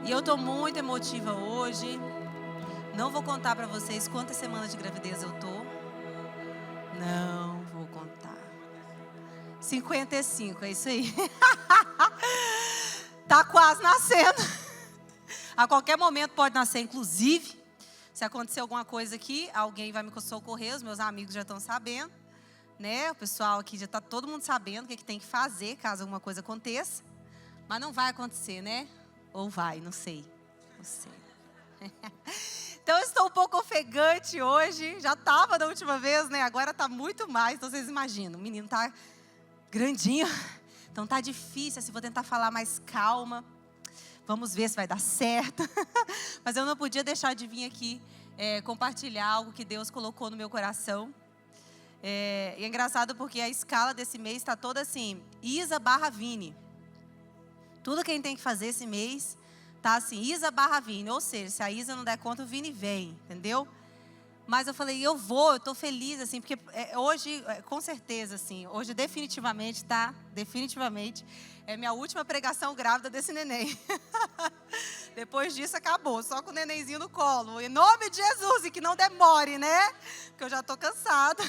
E eu tô muito emotiva hoje. Não vou contar pra vocês quantas semanas de gravidez eu tô. Não vou contar. 55, é isso aí. Tá quase nascendo. A qualquer momento pode nascer, inclusive. Se acontecer alguma coisa aqui, alguém vai me socorrer. Os meus amigos já estão sabendo, né? O pessoal aqui já está todo mundo sabendo o que tem que fazer caso alguma coisa aconteça. Mas não vai acontecer, né? Ou vai, não sei. Não sei. Então eu estou um pouco ofegante hoje. Já estava da última vez, né? Agora está muito mais. Então vocês imaginam, o menino está grandinho. Então tá difícil, assim, vou tentar falar mais calma. Vamos ver se vai dar certo. Mas eu não podia deixar de vir aqui compartilhar algo que Deus colocou no meu coração. E é engraçado porque a escala desse mês está toda assim, Isa/Vini. Tudo que a gente tem que fazer esse mês tá assim, Isa/Vini. Ou seja, se a Isa não der conta, o Vini vem, entendeu? Mas eu falei, eu tô feliz, assim, porque hoje, com certeza, assim, hoje definitivamente, é minha última pregação grávida desse neném. Depois disso, acabou, só com o nenenzinho no colo. Em nome de Jesus, e que não demore, né? Porque eu já tô cansada.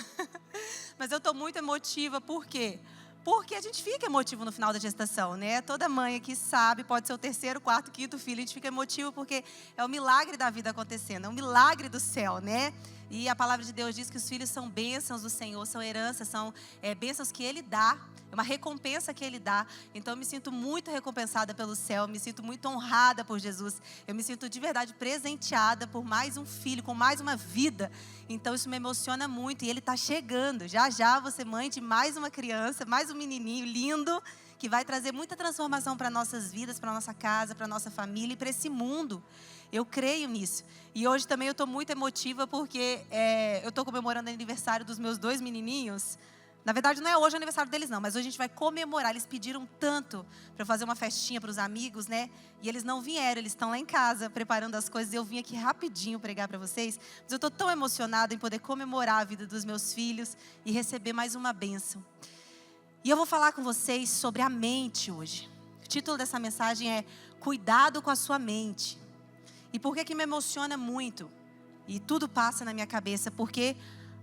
Mas eu tô muito emotiva, por quê? Porque a gente fica emotivo no final da gestação, né? Toda mãe aqui sabe, pode ser o terceiro, quarto, quinto filho, a gente fica emotivo porque é o milagre da vida acontecendo, é um milagre do céu, né? E a palavra de Deus diz que os filhos são bênçãos do Senhor, são heranças, são bênçãos que Ele dá, é uma recompensa que Ele dá. Então eu me sinto muito recompensada pelo céu, eu me sinto muito honrada por Jesus, eu me sinto de verdade presenteada por mais um filho, com mais uma vida. Então isso me emociona muito e Ele está chegando. Já já você mãe de mais uma criança, mais um menininho lindo, que vai trazer muita transformação para nossas vidas, para nossa casa, para nossa família e para esse mundo. Eu creio nisso. E hoje também eu estou muito emotiva porque eu estou comemorando o aniversário dos meus 2 menininhos. Na verdade, não é hoje o aniversário deles, não, mas hoje a gente vai comemorar. Eles pediram tanto para fazer uma festinha para os amigos, né? E eles não vieram, eles estão lá em casa preparando as coisas. Eu vim aqui rapidinho pregar para vocês. Mas eu estou tão emocionada em poder comemorar a vida dos meus filhos e receber mais uma bênção. E eu vou falar com vocês sobre a mente hoje. O título dessa mensagem é Cuidado com a sua mente. E por que me emociona muito? E tudo passa na minha cabeça, porque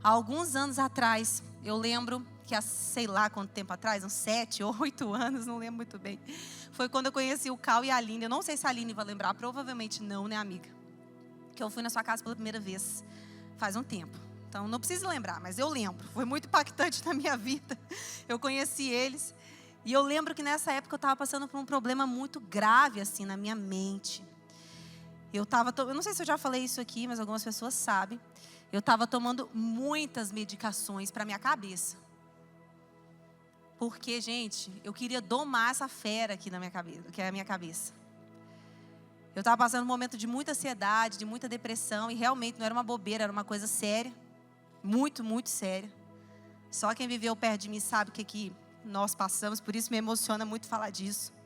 há alguns anos atrás, eu lembro que há sei lá quanto tempo atrás, uns 7 ou 8 anos, não lembro muito bem. Foi quando eu conheci o Cal e a Aline. Eu não sei se a Aline vai lembrar, provavelmente não, né, amiga? Que eu fui na sua casa pela primeira vez, faz um tempo. Então não preciso lembrar, mas eu lembro. Foi muito impactante na minha vida. Eu conheci eles. E eu lembro que nessa época eu estava passando por um problema muito grave, assim, na minha mente. Eu não sei se eu já falei isso aqui, mas algumas pessoas sabem. Eu estava tomando muitas medicações para minha cabeça. Porque, gente, eu queria domar essa fera aqui na minha cabeça, que é a minha cabeça. Eu estava passando um momento de muita ansiedade, de muita depressão, e realmente não era uma bobeira, era uma coisa séria. Muito, muito séria. Só quem viveu perto de mim sabe o que nós passamos, por isso me emociona muito falar disso.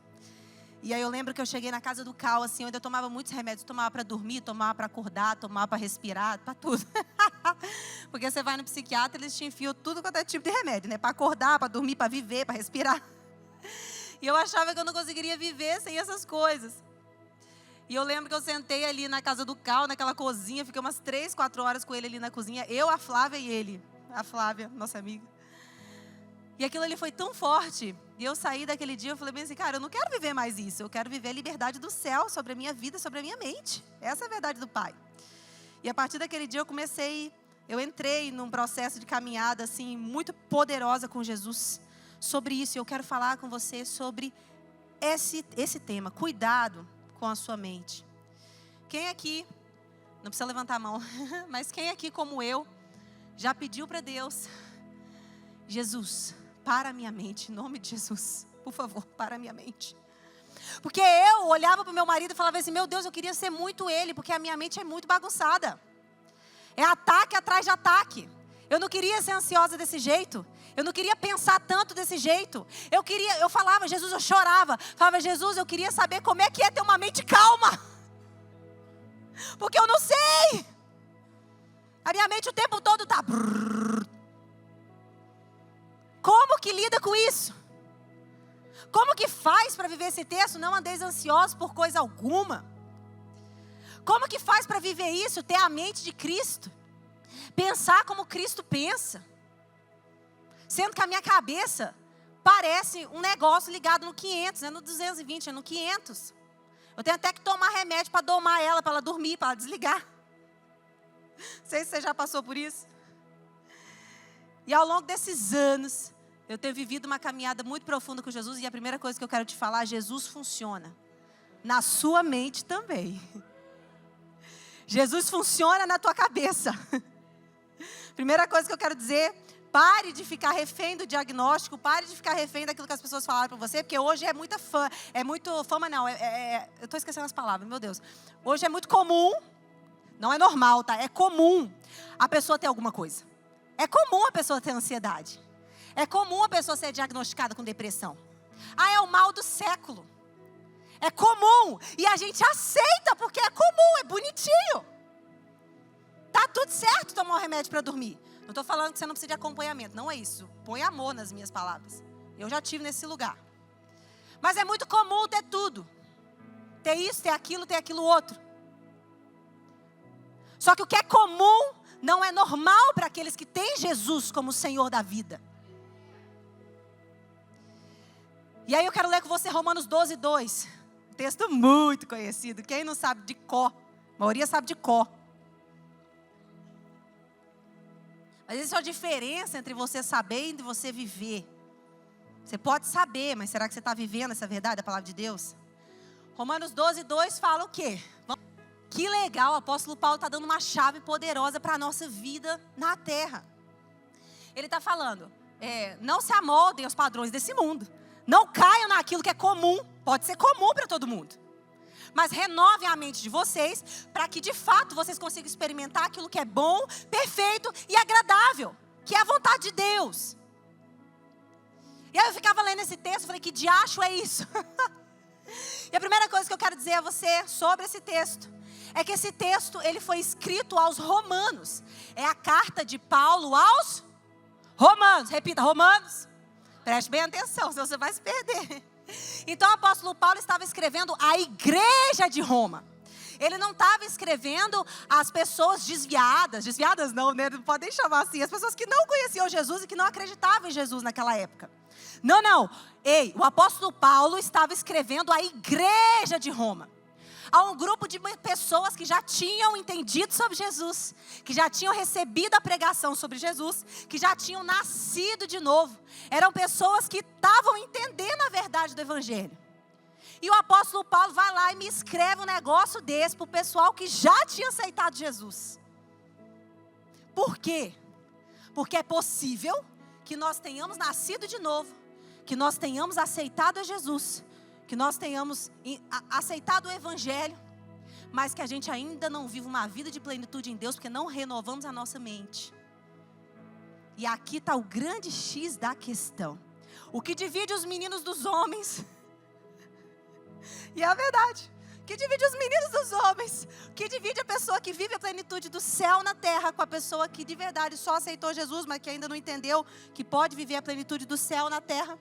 E aí eu lembro que eu cheguei na casa do Cal, assim, eu ainda tomava muitos remédios. Tomava para dormir, tomava para acordar, tomava para respirar, para tudo. Porque você vai no psiquiatra, eles te enfiam tudo quanto é tipo de remédio, né? Para acordar, para dormir, para viver, para respirar. E eu achava que eu não conseguiria viver sem essas coisas. E eu lembro que eu sentei ali na casa do Cal, naquela cozinha, fiquei umas 3, 4 horas com ele ali na cozinha. Eu, a Flávia e ele. A Flávia, nossa amiga. E aquilo ali foi tão forte. E eu saí daquele dia, eu falei bem assim, cara, eu não quero viver mais isso. Eu quero viver a liberdade do céu sobre a minha vida, sobre a minha mente. Essa é a verdade do Pai. E a partir daquele dia eu entrei num processo de caminhada, assim, muito poderosa com Jesus. Sobre isso, eu quero falar com você sobre esse tema. Cuidado com a sua mente. Quem aqui, não precisa levantar a mão, mas quem aqui como eu, já pediu para Deus, Jesus, para a minha mente, em nome de Jesus, por favor, para a minha mente. Porque eu olhava para o meu marido e falava assim, meu Deus, eu queria ser muito ele, porque a minha mente é muito bagunçada. É ataque atrás de ataque. Eu não queria ser ansiosa desse jeito. Eu não queria pensar tanto desse jeito. Eu falava, Jesus, eu chorava. Falava, Jesus, eu queria saber como é que é ter uma mente calma. Porque eu não sei. A minha mente o tempo todo está... Como que lida com isso? Como que faz para viver esse texto? Não andeis ansiosos por coisa alguma. Como que faz para viver isso? Ter a mente de Cristo. Pensar como Cristo pensa. Sendo que a minha cabeça parece um negócio ligado no 500, não é no 220, é no 500. Eu tenho até que tomar remédio para domar ela, para ela dormir, para ela desligar. Não sei se você já passou por isso. E ao longo desses anos, eu tenho vivido uma caminhada muito profunda com Jesus. E a primeira coisa que eu quero te falar, Jesus funciona na sua mente também. Jesus funciona na tua cabeça. Primeira coisa que eu quero dizer, pare de ficar refém do diagnóstico, pare de ficar refém daquilo que as pessoas falaram para você, porque hoje é muita fama não, eu estou esquecendo as palavras, meu Deus. Hoje é muito comum, não é normal, tá? É comum a pessoa ter alguma coisa. É comum a pessoa ter ansiedade. É comum a pessoa ser diagnosticada com depressão. É o mal do século. É comum. E a gente aceita porque é comum, é bonitinho. Tá tudo certo tomar um remédio para dormir. Não estou falando que você não precisa de acompanhamento. Não é isso. Põe amor nas minhas palavras. Eu já estive nesse lugar. Mas é muito comum ter tudo. Ter isso, ter aquilo outro. Só que o que é comum não é normal para aqueles que têm Jesus como Senhor da vida. E aí eu quero ler com você Romanos 12:2. Um texto muito conhecido. Quem não sabe de cor? A maioria sabe de cor. Mas existe uma diferença entre você saber e você viver. Você pode saber, mas será que você está vivendo essa verdade, a palavra de Deus? Romanos 12:2 fala o quê? Que legal, o apóstolo Paulo está dando uma chave poderosa para a nossa vida na terra. Ele está falando, não se amoldem aos padrões desse mundo. Não caiam naquilo que é comum. Pode ser comum para todo mundo. Mas renovem a mente de vocês para que de fato vocês consigam experimentar aquilo que é bom, perfeito e agradável. Que é a vontade de Deus. E aí eu ficava lendo esse texto e falei, que diacho é isso? E a primeira coisa que eu quero dizer a você sobre esse texto é que esse texto ele foi escrito aos romanos. É a carta de Paulo aos romanos. Repita, romanos. Preste bem atenção, senão você vai se perder. Então o apóstolo Paulo estava escrevendo à igreja de Roma. Ele não estava escrevendo às pessoas desviadas não, né? Não podem chamar assim, as pessoas que não conheciam Jesus e que não acreditavam em Jesus naquela época. Não. O apóstolo Paulo estava escrevendo à igreja de Roma. A um grupo de pessoas que já tinham entendido sobre Jesus, que já tinham recebido a pregação sobre Jesus, que já tinham nascido de novo. Eram pessoas que estavam entendendo a verdade do evangelho. E o apóstolo Paulo vai lá e me escreve um negócio desse para o pessoal que já tinha aceitado Jesus. Por quê? Porque é possível que nós tenhamos nascido de novo, que nós tenhamos aceitado a Jesus, que nós tenhamos aceitado o evangelho, mas que a gente ainda não vive uma vida de plenitude em Deus, porque não renovamos a nossa mente. E aqui está o grande X da questão. O que divide os meninos dos homens, e é a verdade, o que divide os meninos dos homens, o que divide a pessoa que vive a plenitude do céu na terra, com a pessoa que de verdade só aceitou Jesus, mas que ainda não entendeu que pode viver a plenitude do céu na terra,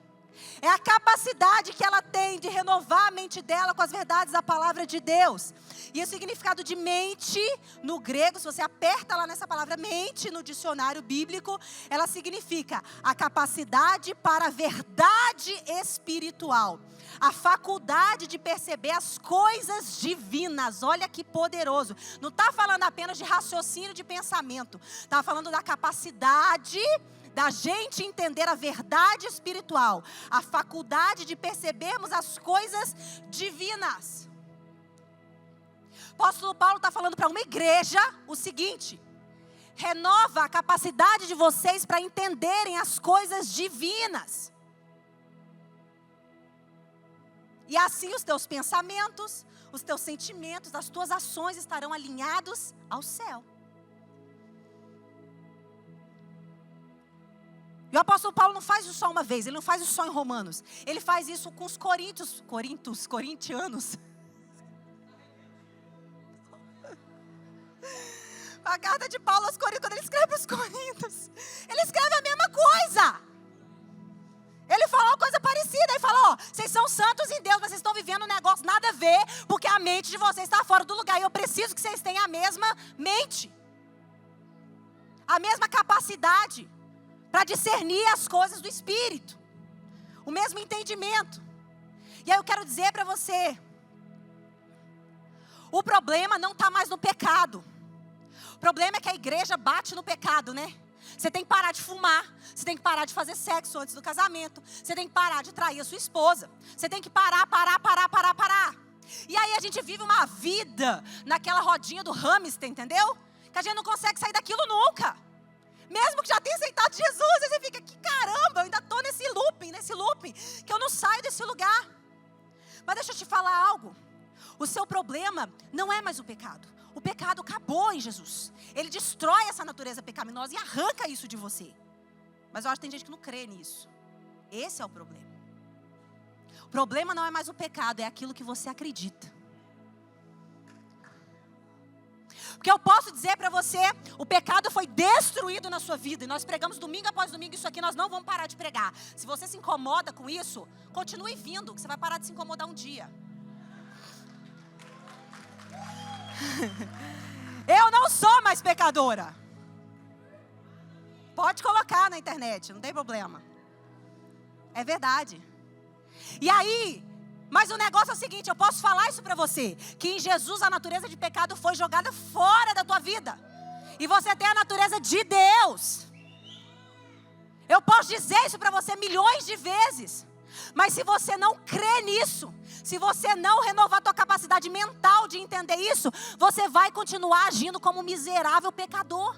é a capacidade que ela tem de renovar a mente dela com as verdades da palavra de Deus. E o significado de mente, no grego, se você aperta lá nessa palavra mente, no dicionário bíblico, ela significa a capacidade para a verdade espiritual. A faculdade de perceber as coisas divinas. Olha que poderoso. Não está falando apenas de raciocínio, de pensamento. Está falando da capacidade da gente entender a verdade espiritual, a faculdade de percebermos as coisas divinas. O apóstolo Paulo está falando para uma igreja o seguinte: renova a capacidade de vocês para entenderem as coisas divinas. E assim os teus pensamentos, os teus sentimentos, as tuas ações estarão alinhados ao céu. E o apóstolo Paulo não faz isso só uma vez, ele não faz isso só em Romanos. Ele faz isso com os corintianos. A carta de Paulo aos Coríntios, quando ele escreve os Coríntios, ele escreve a mesma coisa. Ele fala uma coisa parecida, ele fala, Vocês são santos em Deus, mas vocês estão vivendo um negócio nada a ver, porque a mente de vocês está fora do lugar. E eu preciso que vocês tenham a mesma mente, a mesma capacidade para discernir as coisas do Espírito, o mesmo entendimento. E aí eu quero dizer para você, o problema não está mais no pecado. O problema é que a igreja bate no pecado, né? Você tem que parar de fumar, você tem que parar de fazer sexo antes do casamento, você tem que parar de trair a sua esposa, você tem que parar. E aí a gente vive uma vida naquela rodinha do hamster, entendeu? Que a gente não consegue sair daquilo nunca. Mesmo que já tenha aceitado Jesus, aí você fica, que caramba, eu ainda estou nesse looping, que eu não saio desse lugar. Mas deixa eu te falar algo. O seu problema não é mais o pecado. O pecado acabou em Jesus. Ele destrói essa natureza pecaminosa e arranca isso de você. Mas eu acho que tem gente que não crê nisso. Esse é o problema. O problema não é mais o pecado, é aquilo que você acredita. Porque eu posso dizer para você, o pecado foi destruído na sua vida. E nós pregamos domingo após domingo, isso aqui nós não vamos parar de pregar. Se você se incomoda com isso, continue vindo, que você vai parar de se incomodar um dia. Eu não sou mais pecadora. Pode colocar na internet, não tem problema. É verdade. E aí, mas o negócio é o seguinte, eu posso falar isso para você, que em Jesus a natureza de pecado foi jogada fora da tua vida. E você tem a natureza de Deus. Eu posso dizer isso para você milhões de vezes. Mas se você não crê nisso, se você não renovar a tua capacidade mental de entender isso, você vai continuar agindo como um miserável pecador.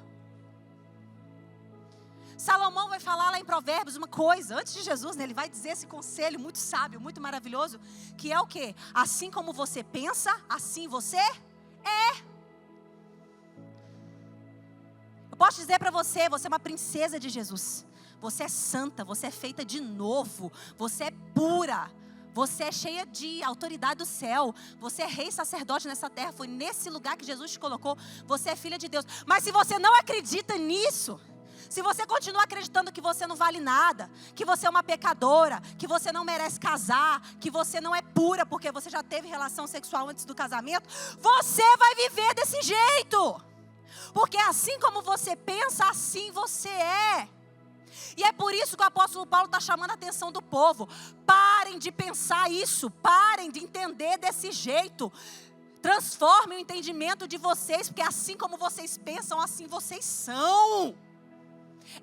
Salomão vai falar lá em Provérbios uma coisa, antes de Jesus, né, ele vai dizer esse conselho muito sábio, muito maravilhoso, que é o quê? Assim como você pensa, assim você é. Eu posso dizer para você, você é uma princesa de Jesus. Você é santa, você é feita de novo, você é pura, você é cheia de autoridade do céu, você é rei sacerdote nessa terra, foi nesse lugar que Jesus te colocou, você é filha de Deus. Mas se você não acredita nisso, se você continua acreditando que você não vale nada, que você é uma pecadora, que você não merece casar, que você não é pura porque você já teve relação sexual antes do casamento, você vai viver desse jeito. Porque assim como você pensa, assim você é. E é por isso que o apóstolo Paulo está chamando a atenção do povo. Parem de pensar isso, parem de entender desse jeito. Transformem o entendimento de vocês, porque assim como vocês pensam, assim vocês são.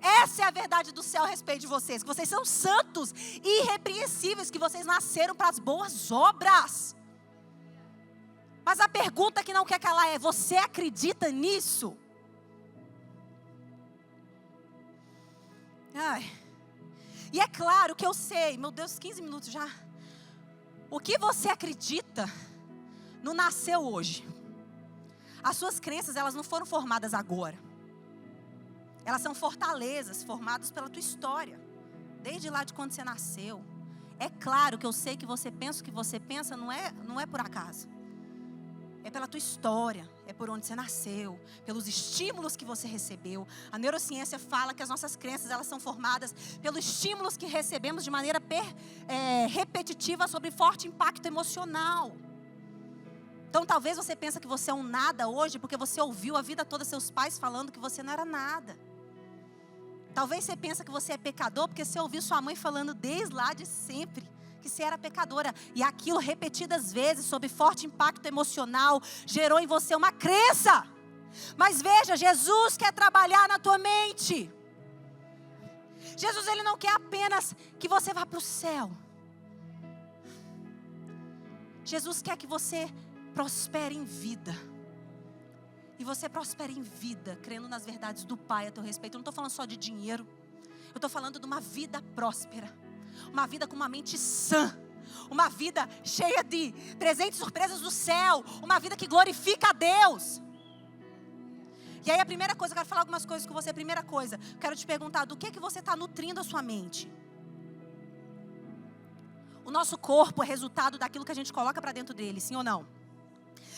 Essa é a verdade do céu a respeito de vocês, que vocês são santos, irrepreensíveis, que vocês nasceram para as boas obras. Mas a pergunta que não quer calar é, você acredita nisso? Ai. E é claro que eu sei, meu Deus, 15 minutos já. O que você acredita não nasceu hoje. As suas crenças, elas não foram formadas agora. Elas são fortalezas formadas pela tua história, desde lá de quando você nasceu. É claro que eu sei que você pensa o que você pensa, não é por acaso. É pela tua história, é por onde você nasceu, pelos estímulos que você recebeu. A neurociência fala que as nossas crenças, elas são formadas pelos estímulos que recebemos de maneira repetitiva sobre forte impacto emocional. Então talvez você pense que você é um nada hoje porque você ouviu a vida toda seus pais falando que você não era nada. Talvez você pense que você é pecador porque você ouviu sua mãe falando desde lá de sempre que você era pecadora. E aquilo repetidas vezes, sob forte impacto emocional, gerou em você uma crença. Mas veja, Jesus quer trabalhar na tua mente. Jesus, Ele não quer apenas que você vá para o céu. Jesus quer que você prospere em vida. E você prospere em vida, crendo nas verdades do Pai a teu respeito. Eu não estou falando só de dinheiro. Eu estou falando de uma vida próspera. Uma vida com uma mente sã. Uma vida cheia de presentes e surpresas do céu. Uma vida que glorifica a Deus. E aí a primeira coisa, eu quero falar algumas coisas com você. Primeira coisa, quero te perguntar, do que você está nutrindo a sua mente? O nosso corpo é resultado daquilo que a gente coloca para dentro dele, sim ou não?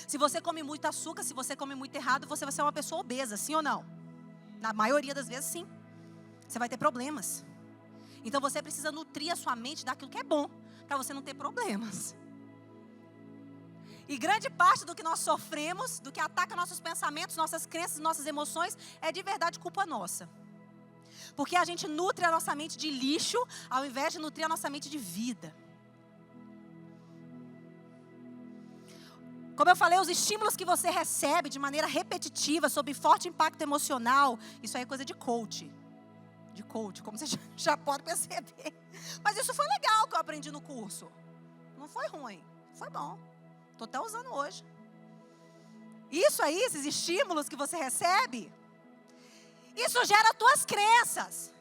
Se você come muito açúcar, se você come muito errado, você vai ser uma pessoa obesa, sim ou não? Na maioria das vezes, sim. Você vai ter problemas. Então você precisa nutrir a sua mente daquilo que é bom. para você não ter problemas. E grande parte do que nós sofremos, do que ataca nossos pensamentos, nossas crenças, nossas emoções, é de verdade culpa nossa. Porque a gente nutre a nossa mente de lixo, ao invés de nutrir a nossa mente de vida. Como eu falei, os estímulos que você recebe de maneira repetitiva, sob forte impacto emocional, isso aí é coisa de coach. Como você já pode perceber. Mas isso foi legal que eu aprendi no curso. Não foi ruim, foi bom. Estou até usando hoje. Isso aí, esses estímulos que você recebe, isso gera as tuas crenças.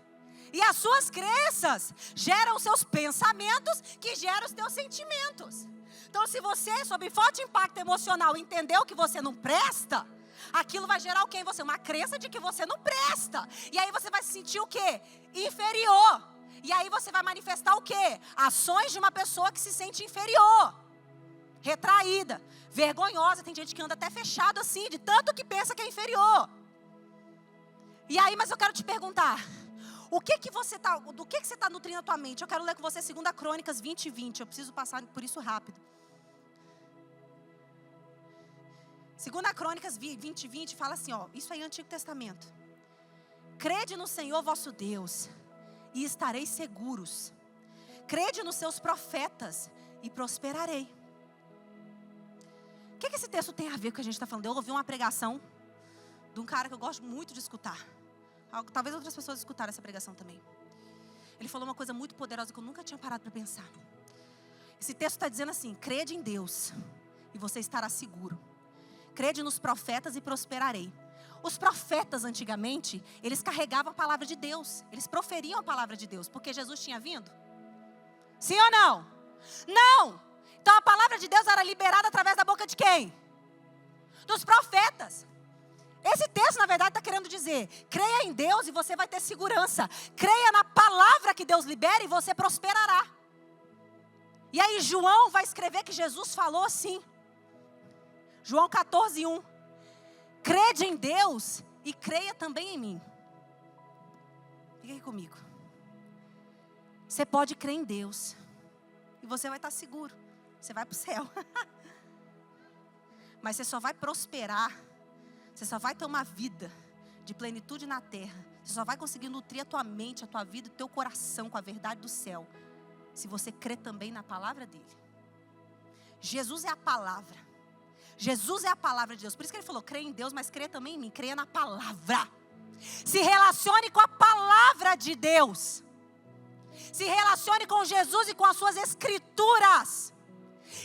E as suas crenças geram os seus pensamentos, que geram os teus sentimentos. Então, se você, sob forte impacto emocional, entendeu que você não presta, aquilo vai gerar o quê em você? Uma crença de que você não presta. E aí você vai se sentir o quê? Inferior. E aí você vai manifestar o quê? Ações de uma pessoa que se sente inferior. Retraída, vergonhosa. Tem gente que anda até fechado assim, de tanto que pensa que é inferior. E aí, mas eu quero te perguntar, do que você está nutrindo a tua mente? Eu quero ler com você 2 Crônicas 20:20. Eu preciso passar por isso rápido. 2 Crônicas 20:20 fala assim, ó, isso aí é Antigo Testamento. Crede no Senhor vosso Deus e estareis seguros. Crede nos seus profetas e prosperarei. O que esse texto tem a ver com o que a gente está falando? Eu ouvi uma pregação de um cara que eu gosto muito de escutar. Talvez outras pessoas escutaram essa pregação também. Ele falou uma coisa muito poderosa que eu nunca tinha parado para pensar. Esse texto está dizendo assim, crede em Deus e você estará seguro. Crede nos profetas e prosperarei. Os profetas antigamente, eles carregavam a palavra de Deus. Eles proferiam a palavra de Deus, porque Jesus tinha vindo. Sim ou não? Não! Então a palavra de Deus era liberada através da boca de quem? Dos profetas. Esse texto, na verdade, está querendo dizer, creia em Deus e você vai ter segurança. Creia na palavra que Deus libera e você prosperará. E aí João vai escrever que Jesus falou assim. João 14:1. Crede em Deus e creia também em mim. Fica aqui comigo. Você pode crer em Deus e você vai estar seguro. Você vai para o céu. Mas você só vai prosperar. Você só vai ter uma vida de plenitude na terra. Você só vai conseguir nutrir a tua mente, a tua vida, o teu coração com a verdade do céu. Se você crer também na palavra dele. Jesus é a palavra. Jesus é a palavra de Deus. Por isso que ele falou, creia em Deus, mas creia também em mim. Creia na palavra. Se relacione com a palavra de Deus. Se relacione com Jesus e com as suas escrituras.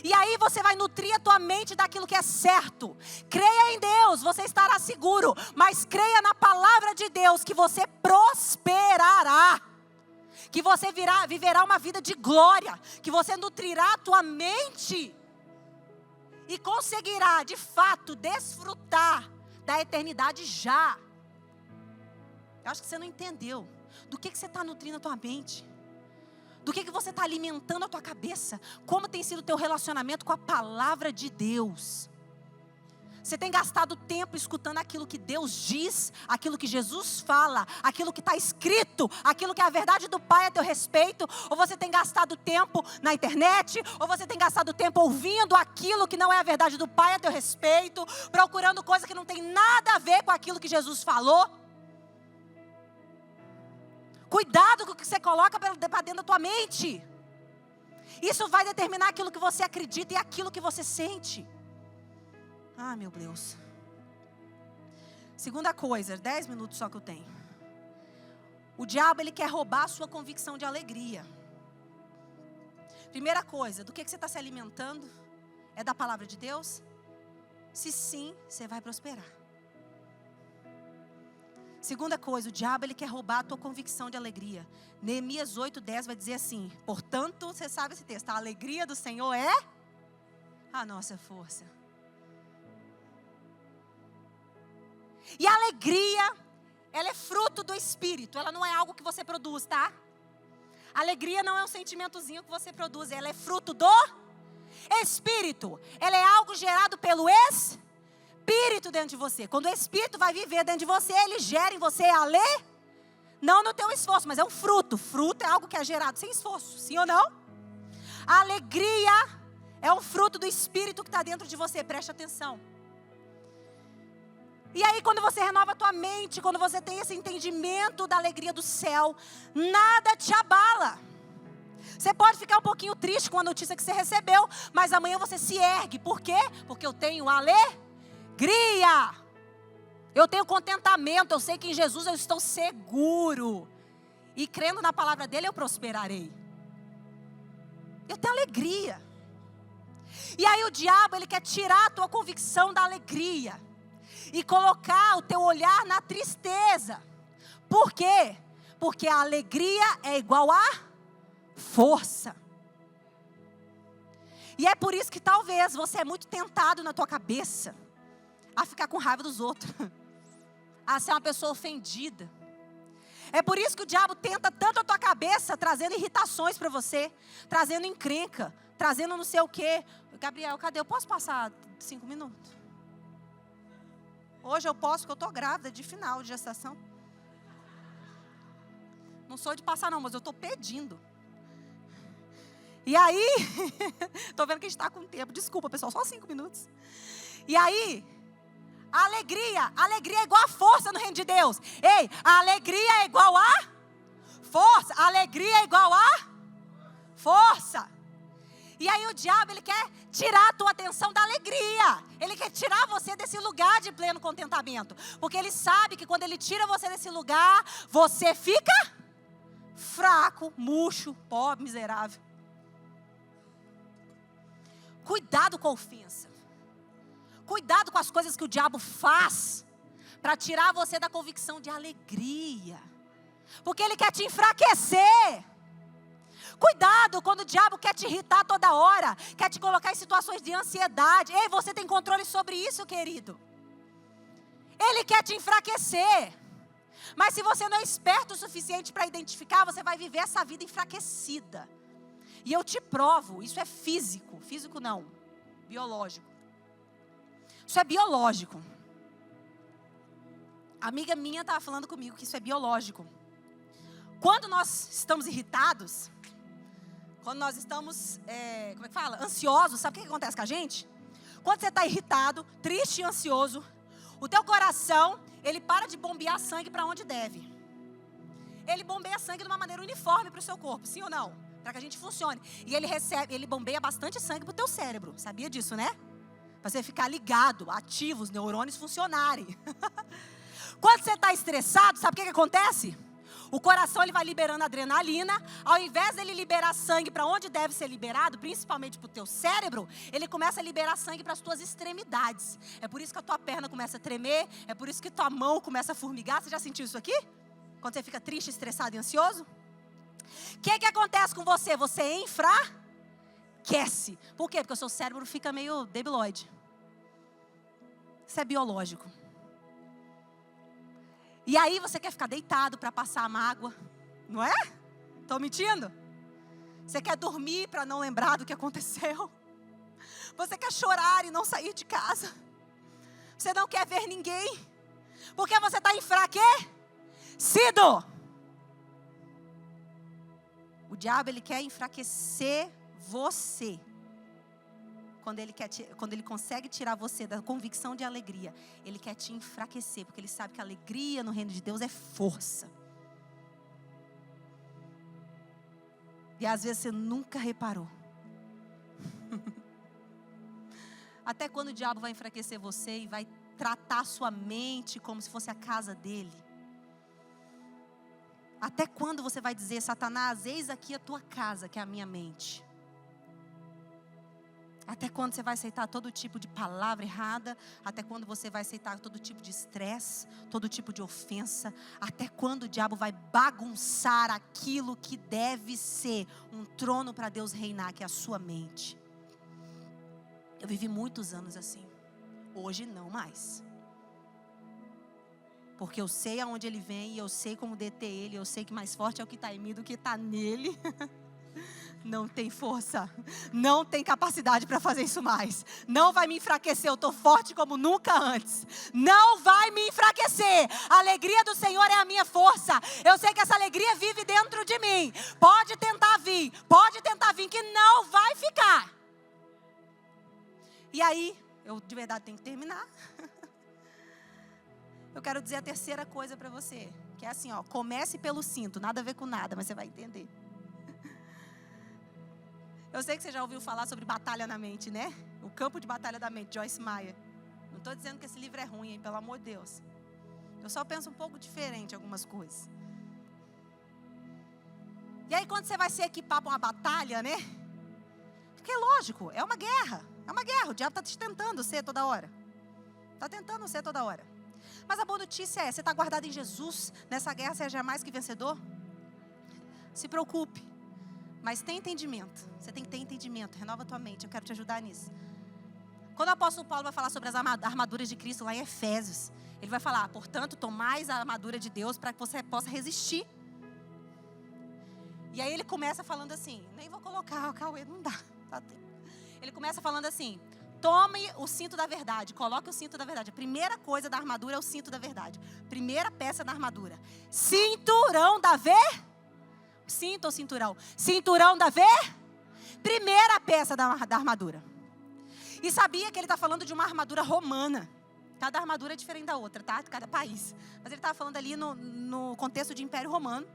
E aí você vai nutrir a tua mente daquilo que é certo. Creia em Deus, você estará seguro. Mas creia na palavra de Deus, que você prosperará. Que você viverá uma vida de glória. Que você nutrirá a tua mente. E conseguirá, de fato, desfrutar da eternidade já. Eu acho que você não entendeu. Do que você está nutrindo a tua mente? Do que você está alimentando a tua cabeça? Como tem sido o teu relacionamento com a palavra de Deus? Você tem gastado tempo escutando aquilo que Deus diz, aquilo que Jesus fala, aquilo que está escrito, aquilo que é a verdade do Pai a teu respeito? Ou você tem gastado tempo na internet? Ou você tem gastado tempo ouvindo aquilo que não é a verdade do Pai a teu respeito? Procurando coisa que não tem nada a ver com aquilo que Jesus falou? Cuidado com o que você coloca para dentro da tua mente. Isso vai determinar aquilo que você acredita e aquilo que você sente. Ah, meu Deus. Segunda coisa, 10 minutos só que eu tenho. O diabo, ele quer roubar a sua convicção de alegria. Primeira coisa, do que você está se alimentando? É da palavra de Deus? Se sim, você vai prosperar. Segunda coisa, o diabo, ele quer roubar a tua convicção de alegria. Neemias 8:10 vai dizer assim, portanto, você sabe esse texto, a alegria do Senhor é a nossa força. E a alegria, ela é fruto do Espírito, ela não é algo que você produz, tá? A alegria não é um sentimentozinho que você produz, ela é fruto do Espírito. Ela é algo gerado pelo Espírito dentro de você. Quando o Espírito vai viver dentro de você, ele gera em você não no teu esforço, mas é um fruto. Fruto é algo que é gerado sem esforço, sim ou não? A alegria é um fruto do Espírito que está dentro de você, preste atenção. E aí quando você renova a tua mente, quando você tem esse entendimento da alegria do céu, nada te abala. Você pode ficar um pouquinho triste com a notícia que você recebeu, mas amanhã você se ergue. Por quê? Porque eu tenho alegria. Eu tenho contentamento, eu sei que em Jesus eu estou seguro. E crendo na palavra dele eu prosperarei. Eu tenho alegria. E aí o diabo, ele quer tirar a tua convicção da alegria e colocar o teu olhar na tristeza. Por quê? Porque a alegria é igual a força. E é por isso que talvez você é muito tentado na tua cabeça a ficar com raiva dos outros, a ser uma pessoa ofendida. É por isso que o diabo tenta tanto a tua cabeça, trazendo irritações para você, trazendo encrenca, trazendo não sei o quê. Gabriel, cadê? Eu posso passar 5 minutos? Hoje eu posso, porque eu estou grávida de final de gestação. Não sou de passar não, mas eu estou pedindo. E aí, estou vendo que a gente está com tempo. Desculpa, pessoal, só 5 minutos. E aí, a alegria é igual a força no reino de Deus. Ei, a alegria é igual a força. A alegria é igual a força. E aí o diabo, ele quer tirar a tua atenção da alegria. Ele quer tirar você desse lugar de pleno contentamento. Porque ele sabe que quando ele tira você desse lugar, você fica fraco, murcho, pobre, miserável. Cuidado com a ofensa. Cuidado com as coisas que o diabo faz para tirar você da convicção de alegria. Porque ele quer te enfraquecer. Cuidado quando o diabo quer te irritar toda hora, quer te colocar em situações de ansiedade. Ei, você tem controle sobre isso, querido. Ele quer te enfraquecer. Mas se você não é esperto o suficiente para identificar, você vai viver essa vida enfraquecida. E eu te provo, isso é físico. Físico não, biológico. Isso é biológico. A amiga minha estava falando comigo que isso é biológico. Quando nós estamos irritados, quando nós estamos, ansiosos, sabe o que acontece com a gente? Quando você está irritado, triste e ansioso, o teu coração, ele para de bombear sangue para onde deve. Ele bombeia sangue de uma maneira uniforme para o seu corpo, sim ou não? Para que a gente funcione. E ele bombeia bastante sangue para o teu cérebro, sabia disso, né? Para você ficar ligado, ativo, os neurônios funcionarem. Quando você está estressado, sabe o que acontece? O coração, ele vai liberando adrenalina. Ao invés dele liberar sangue para onde deve ser liberado, principalmente para o teu cérebro, ele começa a liberar sangue para as tuas extremidades. É por isso que a tua perna começa a tremer, é por isso que tua mão começa a formigar. Você já sentiu isso aqui? Quando você fica triste, estressado e ansioso? O que acontece com você? Você enfraquece. Por quê? Porque o seu cérebro fica meio debilóide. Isso é biológico. E aí você quer ficar deitado para passar a mágoa, não é? Estou mentindo? Você quer dormir para não lembrar do que aconteceu? Você quer chorar e não sair de casa? Você não quer ver ninguém? Porque você está enfraquecido. O diabo, ele quer enfraquecer você. Quando ele consegue tirar você da convicção de alegria, ele quer te enfraquecer, porque ele sabe que a alegria no reino de Deus é força. E às vezes você nunca reparou. Até quando o diabo vai enfraquecer você e vai tratar sua mente como se fosse a casa dele? Até quando você vai dizer, Satanás, eis aqui a tua casa, que é a minha mente? Até quando você vai aceitar todo tipo de palavra errada? Até quando você vai aceitar todo tipo de estresse, todo tipo de ofensa? Até quando o diabo vai bagunçar aquilo que deve ser um trono para Deus reinar, que é a sua mente? Eu vivi muitos anos assim. Hoje não mais. Porque eu sei aonde ele vem, e eu sei como deter ele, eu sei que mais forte é o que está em mim do que está nele. não tem força, não tem capacidade para fazer isso mais. Não vai me enfraquecer, eu estou forte como nunca antes. Não vai me enfraquecer. A alegria do Senhor é a minha força. Eu sei que essa alegria vive dentro de mim. Pode tentar vir, que não vai ficar. E aí, eu de verdade tenho que terminar. Eu quero dizer a terceira coisa para você, que é assim, ó, comece pelo cinto, nada a ver com nada, mas você vai entender. Eu sei que você já ouviu falar sobre batalha na mente, né? O campo de batalha da mente, Joyce Meyer. Não estou dizendo que esse livro é ruim, hein? Pelo amor de Deus. Eu só penso um pouco diferente em algumas coisas. E aí quando você vai se equipar para uma batalha, né? Porque é lógico, é uma guerra. É uma guerra, o diabo está te tentando ser toda hora. Está tentando ser toda hora. Mas a boa notícia é, você está guardado em Jesus. Nessa guerra você é jamais que vencedor. Se preocupe. Mas tem entendimento. Você tem que ter entendimento. Renova a tua mente. Eu quero te ajudar nisso. Quando o apóstolo Paulo vai falar sobre as armaduras de Cristo lá em Efésios, ele vai falar, portanto, tomais a armadura de Deus para que você possa resistir. E aí ele começa falando assim, nem vou colocar o Cauê, não dá. Ele começa falando assim, tome o cinto da verdade, coloque o cinto da verdade. A primeira coisa da armadura é o cinto da verdade. Primeira peça da armadura. Cinturão da Cinto ou cinturão? Cinturão da primeira peça da armadura. E sabia que ele está falando de uma armadura romana. Cada armadura é diferente da outra, tá? De cada país. Mas ele estava falando ali no contexto de Império Romano.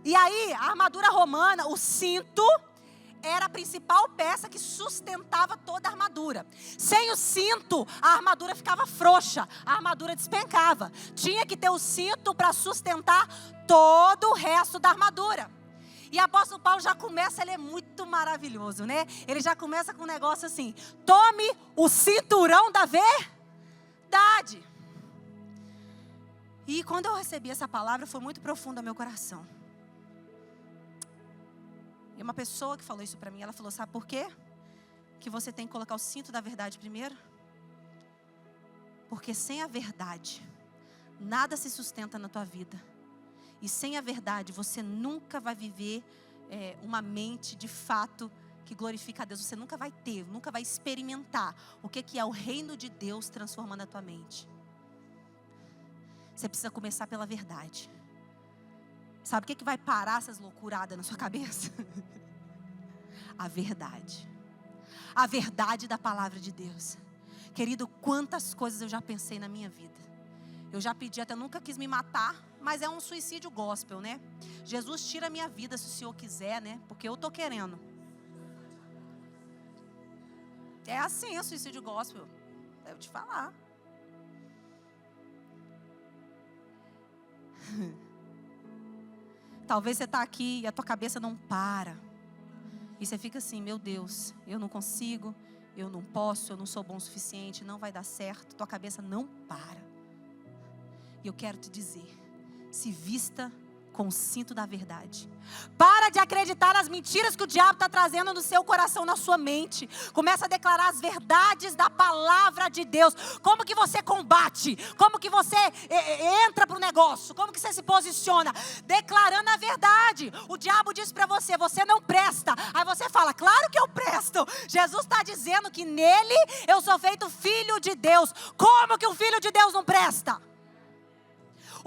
E aí, a armadura romana, o cinto, era a principal peça que sustentava toda a armadura. Sem o cinto, a armadura ficava frouxa, a armadura despencava. Tinha que ter o cinto para sustentar todo o resto da armadura. E o apóstolo Paulo já começa, ele é muito maravilhoso, né? Ele já começa com um negócio assim, tome o cinturão da verdade. E quando eu recebi essa palavra, foi muito profunda ao meu coração. E uma pessoa que falou isso para mim, ela falou, sabe por quê? Que você tem que colocar o cinto da verdade primeiro? Porque sem a verdade, nada se sustenta na tua vida. E sem a verdade, você nunca vai viver uma mente de fato que glorifica a Deus. Você nunca vai ter, nunca vai experimentar o que é o reino de Deus transformando a tua mente. Você precisa começar pela verdade. Sabe o que vai parar essas loucuradas na sua cabeça? A verdade. A verdade da palavra de Deus. Querido, quantas coisas eu já pensei na minha vida. Eu já pedi, até nunca quis me matar, mas é um suicídio gospel, né? Jesus, tira a minha vida se o Senhor quiser, né? Porque eu tô querendo. É assim o suicídio gospel. Eu te falar. Talvez você está aqui e a tua cabeça não para. E você fica assim, meu Deus, eu não consigo, eu não posso, eu não sou bom o suficiente, não vai dar certo. Tua cabeça não para. E eu quero te dizer, se vista com o cinto da verdade. Para de acreditar nas mentiras que o diabo está trazendo no seu coração, na sua mente. Começa a declarar as verdades da palavra de Deus. Como que você combate? Como que você entra para o negócio? Como que você se posiciona? Declarando a verdade. O diabo diz para você, você não presta. Aí você fala, claro que eu presto. Jesus está dizendo que nele eu sou feito filho de Deus. Como que um filho de Deus não presta?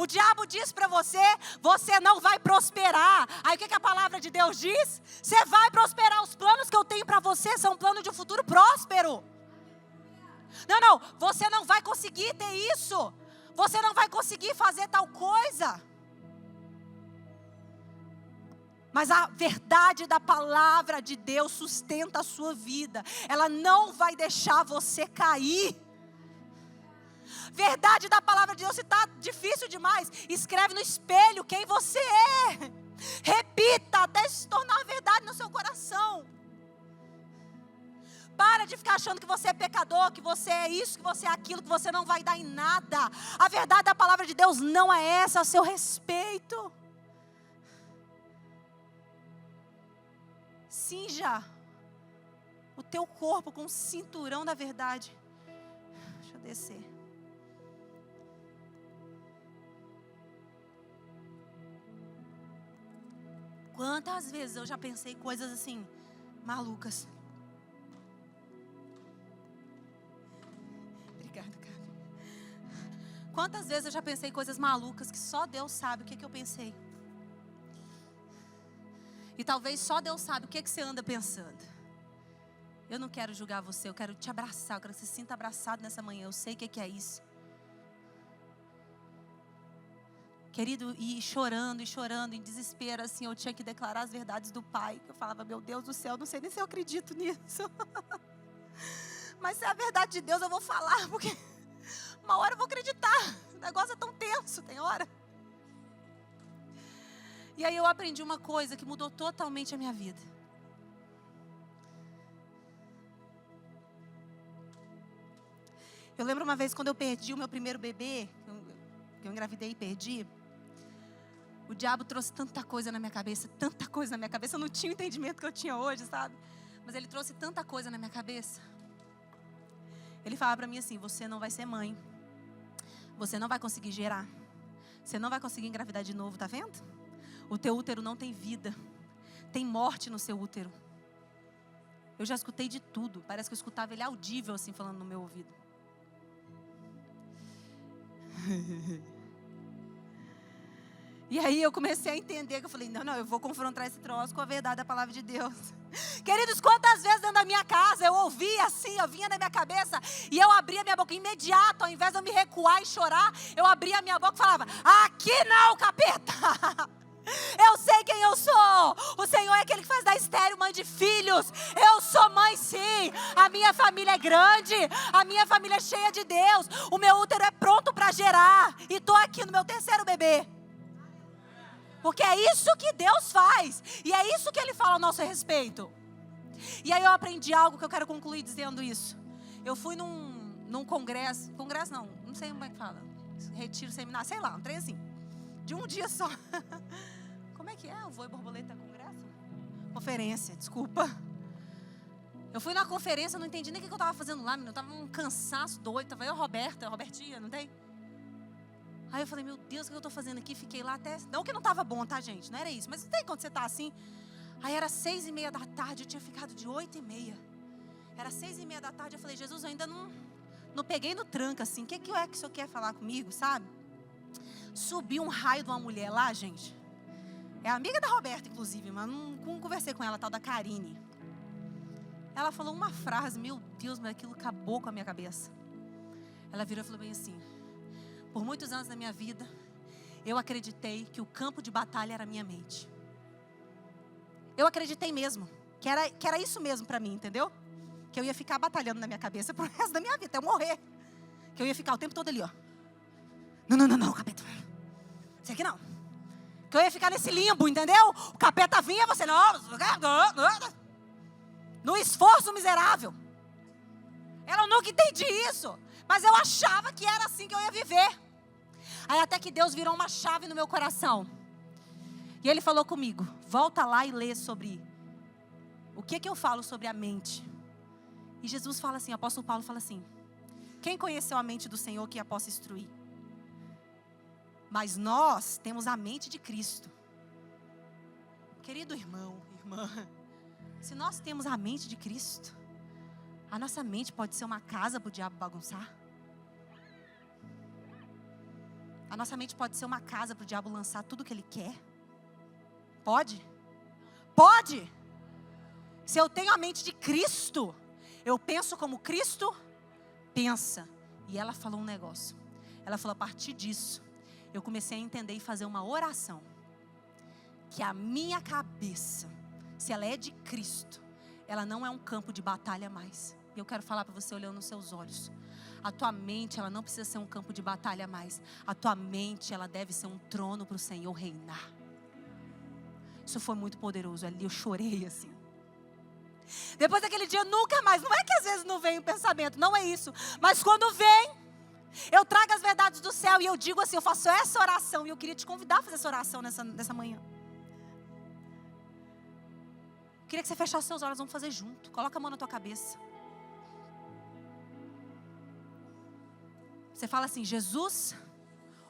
O diabo diz para você, você não vai prosperar. Aí o que a palavra de Deus diz? Você vai prosperar. Os planos que eu tenho para você são um plano de um futuro próspero. Não, você não vai conseguir ter isso. Você não vai conseguir fazer tal coisa. Mas a verdade da palavra de Deus sustenta a sua vida. Ela não vai deixar você cair. Verdade da palavra de Deus, se está difícil demais, escreve no espelho quem você é. Repita até se tornar verdade no seu coração. Para de ficar achando que você é pecador, que você é isso, que você é aquilo, que você não vai dar em nada. A verdade da palavra de Deus não é essa, a seu respeito. Cinja o teu corpo com o cinturão da verdade. Deixa eu descer. Quantas vezes eu já pensei coisas assim, malucas. Obrigada, cara. Quantas vezes eu já pensei coisas malucas que só Deus sabe o que eu pensei. E talvez só Deus sabe o que você anda pensando. Eu não quero julgar você, eu quero te abraçar, eu quero que você se sinta abraçado nessa manhã. Eu sei o que é isso. Querido, e chorando, em desespero, assim, eu tinha que declarar as verdades do Pai. Eu falava, meu Deus do céu, não sei nem se eu acredito nisso. Mas se é a verdade de Deus, eu vou falar, porque uma hora eu vou acreditar. O negócio é tão tenso, tem hora. E aí eu aprendi uma coisa que mudou totalmente a minha vida. Eu lembro uma vez quando eu perdi o meu primeiro bebê, que eu engravidei e perdi. O diabo trouxe tanta coisa na minha cabeça, tanta coisa na minha cabeça. Eu não tinha o entendimento que eu tinha hoje, sabe? Mas ele trouxe tanta coisa na minha cabeça. Ele falava pra mim assim, você não vai ser mãe. Você não vai conseguir gerar. Você não vai conseguir engravidar de novo, tá vendo? O teu útero não tem vida. Tem morte no seu útero. Eu já escutei de tudo. Parece que eu escutava ele audível assim, falando no meu ouvido. E aí eu comecei a entender, que eu falei, não, eu vou confrontar esse troço com a verdade da palavra de Deus. Queridos, quantas vezes dentro da minha casa eu ouvia assim, eu vinha na minha cabeça e eu abria minha boca imediato, ao invés de eu me recuar e chorar, eu abria a minha boca e falava, aqui não, capeta! Eu sei quem eu sou. O Senhor é aquele que faz da estéril mãe de filhos. Eu sou mãe sim. A minha família é grande. A minha família é cheia de Deus. O meu útero é pronto para gerar. E estou aqui no meu terceiro bebê. Porque é isso que Deus faz. E é isso que Ele fala a nosso respeito. E aí eu aprendi algo que eu quero concluir dizendo isso. Eu fui num congresso. Congresso não sei como é que fala. Retiro, seminário, sei lá, um trem assim. De um dia só. Como é que é? O voo e borboleta congresso? Conferência, desculpa. Eu fui na conferência, não entendi nem o que eu estava fazendo lá, menino. Eu estava um cansaço doido. Tava eu, Robertinha, não tem? Aí eu falei, meu Deus, o que eu estou fazendo aqui? Fiquei lá até... Não que não estava bom, tá, gente? Não era isso. Mas não tem quando você está assim. Aí era 6:30 da tarde, eu tinha ficado de 8:30. Era 6:30 da tarde, eu falei, Jesus, eu ainda não peguei no tranco, assim. O que é que o Senhor quer falar comigo, sabe? Subiu um raio de uma mulher lá, gente. É amiga da Roberta, inclusive, mas não conversei com ela, tal da Karine. Ela falou uma frase, meu Deus, mas aquilo acabou com a minha cabeça. Ela virou e falou bem assim, por muitos anos na minha vida, eu acreditei que o campo de batalha era a minha mente. Eu acreditei mesmo, que era isso mesmo pra mim, entendeu? Que eu ia ficar batalhando na minha cabeça pro resto da minha vida, até eu morrer. Que eu ia ficar o tempo todo ali, ó. Não, capeta. Isso aqui não. Que eu ia ficar nesse limbo, entendeu? O capeta vinha, você não. No esforço miserável. Ela nunca entendi isso. Mas eu achava que era assim que eu ia viver. Aí até que Deus virou uma chave no meu coração. E Ele falou comigo, volta lá e lê sobre o que eu falo sobre a mente. E Jesus fala assim, o apóstolo Paulo fala assim, quem conheceu a mente do Senhor que a possa instruir? Mas nós temos a mente de Cristo. Querido irmão, irmã, se nós temos a mente de Cristo, a nossa mente pode ser uma casa para o diabo bagunçar. A nossa mente pode ser uma casa para o diabo lançar tudo que ele quer. Pode? Pode! Se eu tenho a mente de Cristo, eu penso como Cristo pensa. E ela falou um negócio. Ela falou, a partir disso, eu comecei a entender e fazer uma oração. Que a minha cabeça, se ela é de Cristo, ela não é um campo de batalha mais. E eu quero falar para você olhando nos seus olhos. A tua mente, ela não precisa ser um campo de batalha mais. A tua mente, ela deve ser um trono para o Senhor reinar. Isso foi muito poderoso ali, eu chorei assim. Depois daquele dia, nunca mais. Não é que às vezes não vem o pensamento, não é isso. Mas quando vem, eu trago as verdades do céu e eu digo assim, eu faço essa oração. E eu queria te convidar a fazer essa oração nessa manhã. Eu queria que você fechasse seus olhos, vamos fazer junto. Coloca a mão na tua cabeça. Você fala assim, Jesus,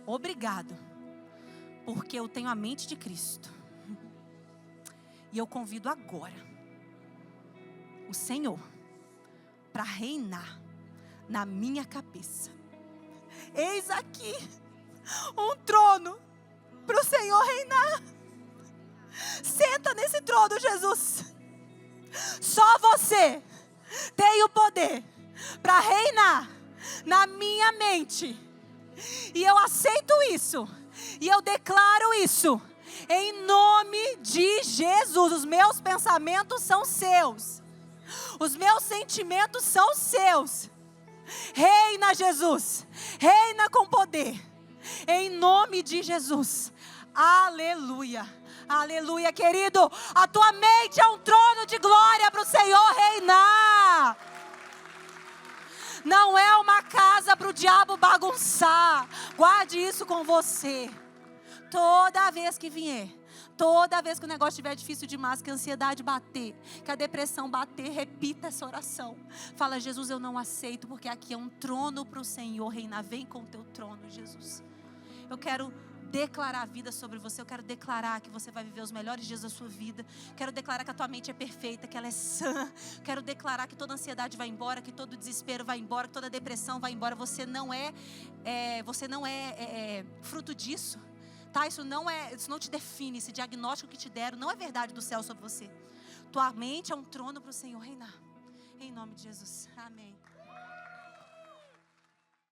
obrigado, porque eu tenho a mente de Cristo. E eu convido agora o Senhor para reinar na minha cabeça. Eis aqui um trono para o Senhor reinar. Senta nesse trono, Jesus. Só você tem o poder para reinar na minha mente. E eu aceito isso. E eu declaro isso. Em nome de Jesus. Os meus pensamentos são seus. Os meus sentimentos são seus. Reina, Jesus. Reina com poder. Em nome de Jesus. Aleluia. Aleluia, querido. A tua mente é um trono de glória para o Senhor reinar. Não é uma casa para o diabo bagunçar. Guarde isso com você. Toda vez que vier, toda vez que o negócio estiver difícil demais, que a ansiedade bater, que a depressão bater, repita essa oração. Fala: Jesus, eu não aceito, porque aqui é um trono para o Senhor reinar. Vem com o teu trono, Jesus. Eu quero declarar a vida sobre você. Eu quero declarar que você vai viver os melhores dias da sua vida. Quero declarar que a tua mente é perfeita, que ela é sã. Quero declarar que toda ansiedade vai embora, que todo desespero vai embora, que toda depressão vai embora. Você não é fruto disso, tá? Isso não te define. Esse diagnóstico que te deram não é verdade do céu sobre você. Tua mente é um trono para o Senhor reinar. Em nome de Jesus. Amém.